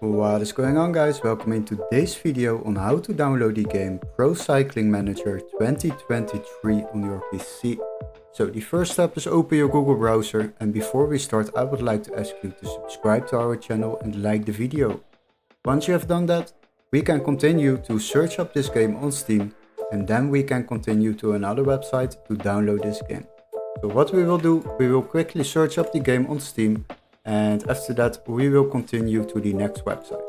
What is going on, guys? Welcome in today's video on how to download the game Pro Cycling Manager 2023 on your PC. So the first step is open your Google browser, and before we start I would like to ask you to subscribe to our channel and like the video. Once you have done that, we can continue to search up this game on Steam, and then we can continue to another website to download this game. So what we will do, we will quickly search up the game on Steam, and after that we will continue to the next website.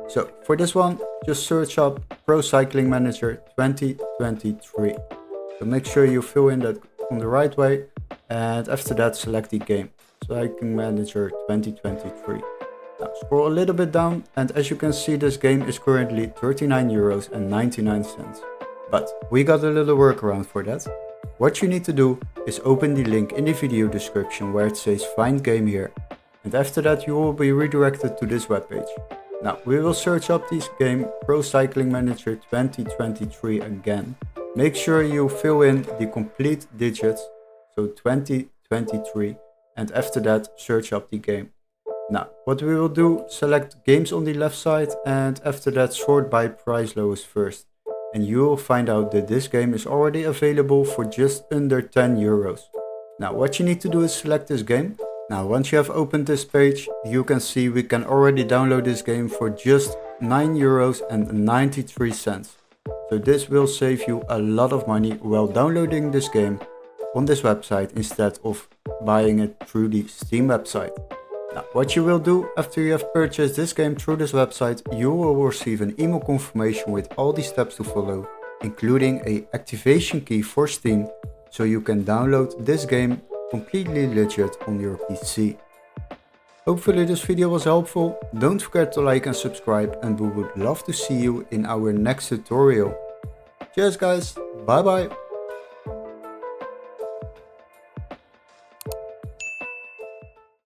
So for this one, just search up Pro Cycling Manager 2023. So make sure you fill in that on the right way, and after that select the game, Cycling Manager 2023. Now scroll a little bit down, and as you can see, this game is currently €39.99. But we got a little workaround for that. What you need to do is open the link in the video description where it says find game here, and after that you will be redirected to this webpage. Now we will search up this game Pro Cycling Manager 2023 again. Make sure you fill in the complete digits, so 2023, and after that search up the game. Now what we will do, select games on the left side, and after that sort by price lowest first. And you will find out that this game is already available for just under €10. Now what you need to do is select this game. Now once you have opened this page, you can see we can already download this game for just €9.93. So this will save you a lot of money while downloading this game on this website instead of buying it through the Steam website. Now what you will do after you have purchased this game through this website, you will receive an email confirmation with all the steps to follow, including a activation key for Steam, so you can download this game completely legit on your PC. Hopefully this video was helpful. Don't forget to like and subscribe, and we would love to see you in our next tutorial. Cheers guys, bye bye.